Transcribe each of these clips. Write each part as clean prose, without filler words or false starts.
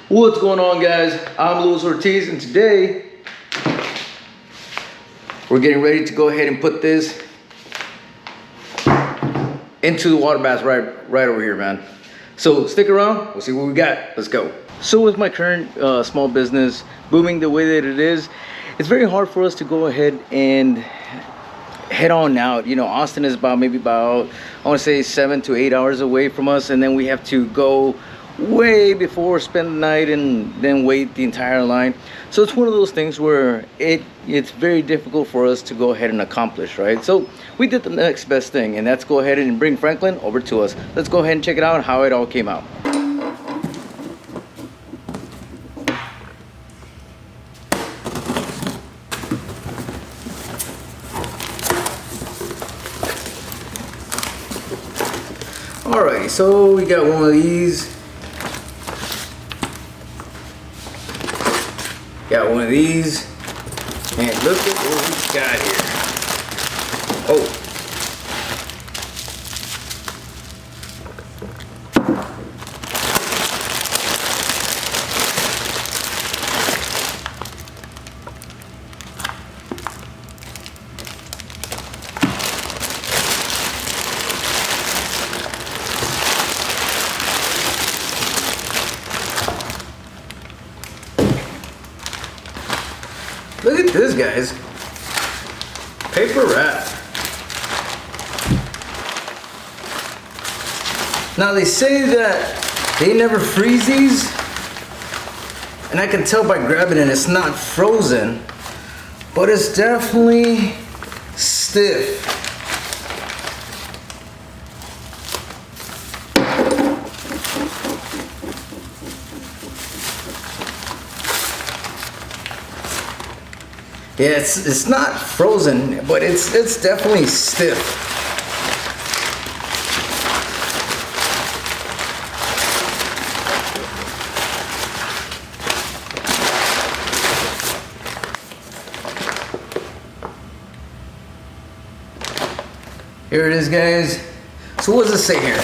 What's going on, guys? I'm Luis Ortiz, and today we're getting ready to go ahead and put this into the water bath right over here, man. So stick around, we'll see what we got. Let's go. So with my current small business booming the way that it is, it's very hard for us to go ahead and head on out. You know, Austin is maybe about I want to say 7 to 8 hours away from us, and then we have to go way before, spend the night, and then wait the entire line. So it's one of those things where it's very difficult for us to go ahead and accomplish, right? So we did the next best thing, and that's go ahead and bring Franklin over to us. Let's go ahead and check it out, how it all came out. Alrighty, so we got one of these. Got one of these, and look at what we got here. Oh. Look at this, guys. Paper wrap. Now they say that they never freeze these, and I can tell by grabbing it it's not frozen, but it's definitely stiff. Yeah, it's not frozen, but it's definitely stiff. Here it is, guys. So what does it say here?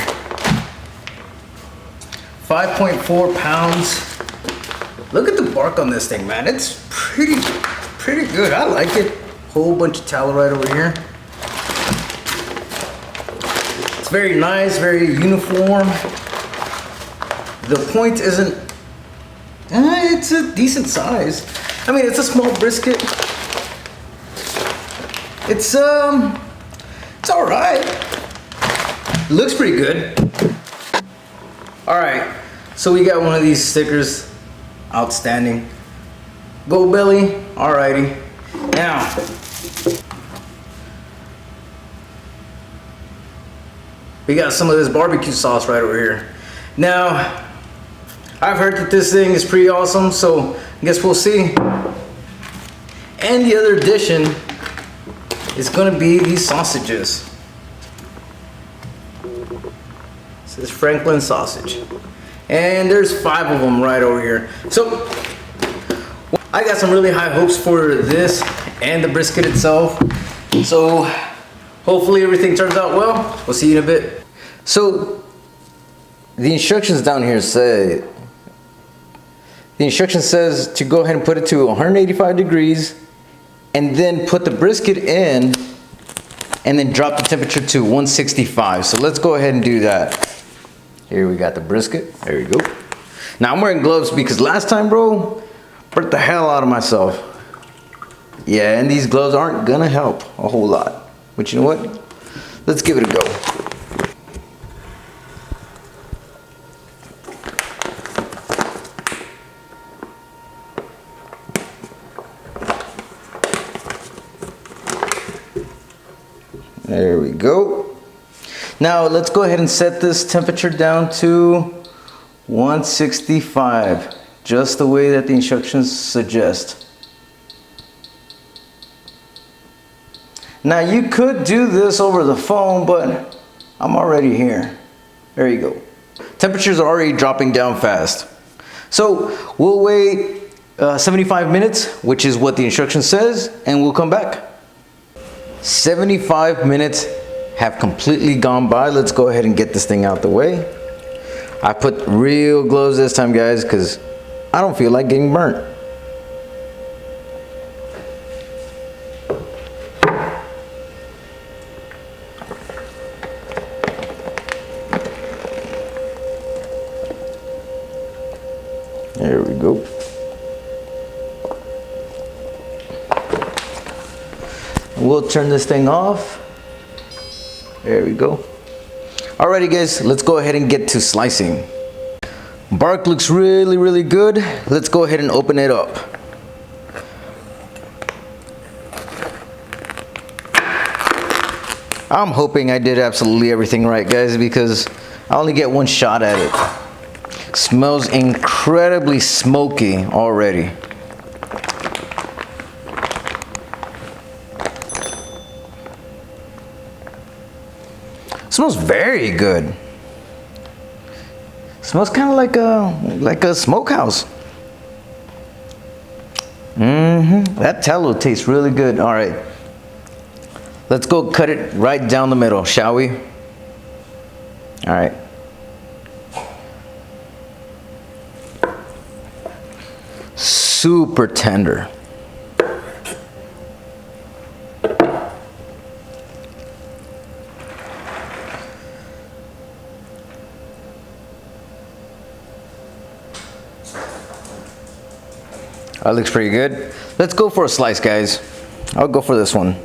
5.4 pounds. Look at the bark on this thing, man. It's pretty good. I like it. Whole bunch of towel right over here. It's very nice, very uniform. The point isn't, it's a decent size. I mean, it's a small brisket. It's all right. Looks pretty good. All right, so we got one of these stickers. Outstanding. Goldbelly, alrighty. Now, we got some of this barbecue sauce right over here. Now, I've heard that this thing is pretty awesome, so I guess we'll see. And the other addition is gonna be these sausages. This is Franklin sausage. And there's 5 of them right over here. So, I got some really high hopes for this and the brisket itself. So hopefully everything turns out well. We'll see you in a bit. So the instructions down here say, the instruction says to go ahead and put it to 185 degrees and then put the brisket in and then drop the temperature to 165. So let's go ahead and do that. Here we got the brisket. There you go. Now I'm wearing gloves because last time, bro, burnt the hell out of myself. Yeah, and these gloves aren't gonna help a whole lot. But you know what? Let's give it a go. There we go. Now let's go ahead and set this temperature down to 165. Just the way that the instructions suggest. Now you could do this over the phone, but I'm already here. There you go. Temperatures are already dropping down fast. So we'll wait 75 minutes, which is what the instruction says, and we'll come back. 75 minutes have completely gone by. Let's go ahead and get this thing out the way. I put real gloves this time, guys, because I don't feel like getting burnt. There we go. We'll turn this thing off. There we go. Alrighty guys, let's go ahead and get to slicing. Bark looks really, really good. Let's go ahead and open it up. I'm hoping I did absolutely everything right, guys, because I only get one shot at it. Smells incredibly smoky already. Smells very good. Smells kind of like a smokehouse. That tallow tastes really good. All right, let's go cut it right down the middle, shall we? All right. Super tender. That looks pretty good. Let's go for a slice, guys. I'll go for this one.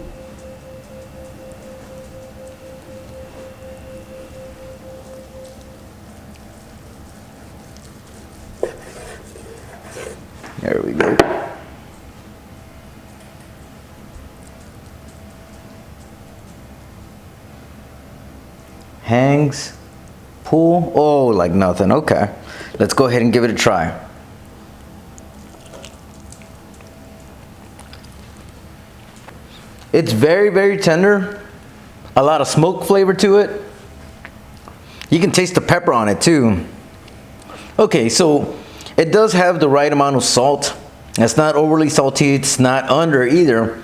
There we go. Hangs, pull, oh, like nothing. Okay, let's go ahead and give it a try. It's very, very tender. A lot of smoke flavor to it. You can taste the pepper on it too. Okay, so it does have the right amount of salt. It's not overly salty, it's not under either.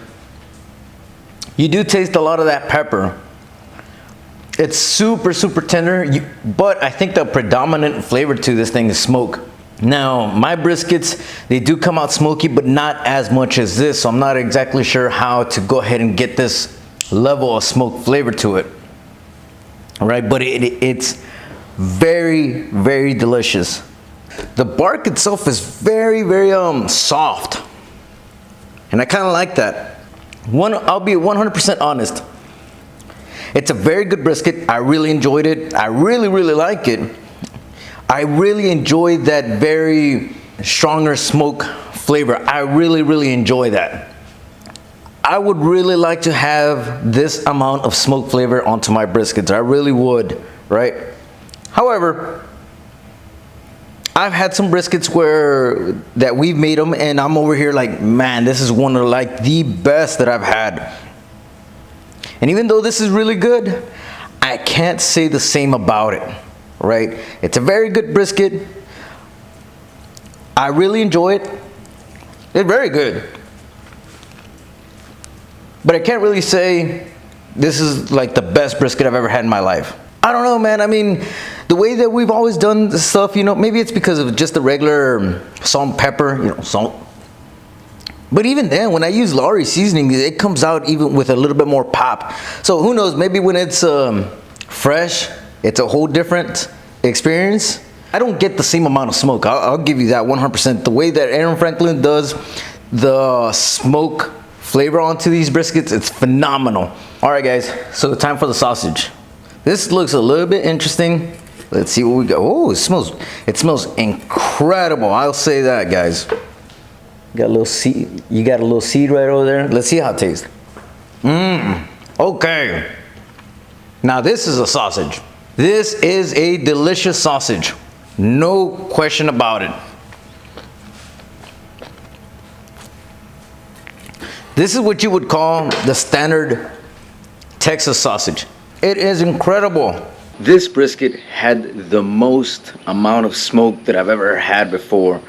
You do taste a lot of that pepper. It's super, super tender, but I think the predominant flavor to this thing is smoke. Now, my briskets, they do come out smoky, but not as much as this, so I'm not exactly sure how to go ahead and get this level of smoke flavor to it. All right, but it's very, very delicious. The bark itself is very, very soft, and I kind of like that. I'll be 100% honest. It's a very good brisket. I really enjoyed it. I really, really like it. I really enjoy that very stronger smoke flavor. I really, really enjoy that. I would really like to have this amount of smoke flavor onto my briskets. I really would, right? However, I've had some briskets that we've made them, and I'm over here like, man, this is one of like the best that I've had. And even though this is really good, I can't say the same about it. Right? It's a very good brisket. I really enjoy it. It's very good. But I can't really say this is like the best brisket I've ever had in my life. I don't know, man. I mean, the way that we've always done this stuff, you know, maybe it's because of just the regular salt and pepper, you know, salt. But even then, when I use Lowry seasoning, it comes out even with a little bit more pop. So who knows, maybe when it's fresh, it's a whole different experience. I don't get the same amount of smoke. I'll give you that 100%. The way that Aaron Franklin does the smoke flavor onto these briskets, it's phenomenal. All right, guys, so time for the sausage. This looks a little bit interesting. Let's see what we got. Oh, it smells incredible. I'll say that, guys. Got a little seed. You got a little seed right over there. Let's see how it tastes. Okay. Now this is a sausage. This is a delicious sausage. No question about it. This is what you would call the standard Texas sausage. It is incredible. This brisket had the most amount of smoke that I've ever had before.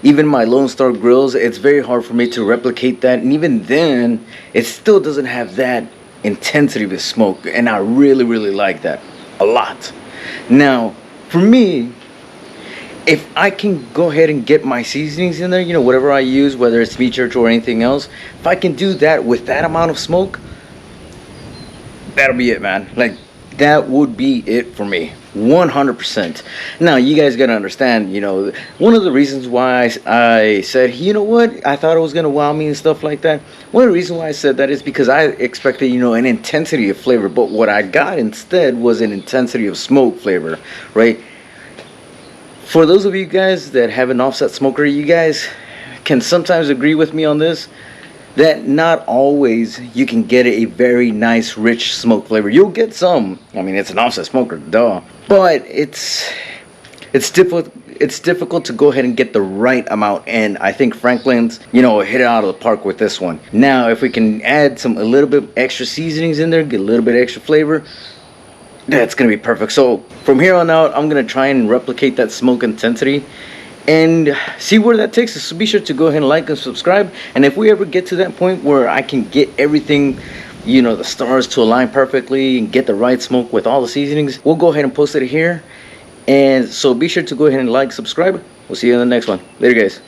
Even my Lone Star grills, it's very hard for me to replicate that. And even then, it still doesn't have that intensity of smoke. And I really, really like that a lot. Now, for me, if I can go ahead and get my seasonings in there, you know, whatever I use, whether it's meat church or anything else, if I can do that with that amount of smoke, that'll be it, man. Like, that would be it for me, 100%. Now, you guys gotta understand, you know, one of the reasons why I said, you know what, I thought it was gonna wow me and stuff like that. One of the reasons why I said that is because I expected, you know, an intensity of flavor, but what I got instead was an intensity of smoke flavor, right? For those of you guys that have an offset smoker, you guys can sometimes agree with me on this, that not always you can get a very nice rich smoke flavor. You'll get some. I mean, it's an offset smoker, duh. But it's difficult to go ahead and get the right amount, and I think Franklin's, you know, hit it out of the park with this one. Now, if we can add a little bit extra seasonings in there, get a little bit extra flavor, that's gonna be perfect. So from here on out, I'm gonna try and replicate that smoke intensity and see where that takes us. So be sure to go ahead and like and subscribe, and if we ever get to that point where I can get everything, you know, the stars to align perfectly and get the right smoke with all the seasonings, we'll go ahead and post it here. And so be sure to go ahead and like, subscribe. We'll see you in the next one. Later, guys.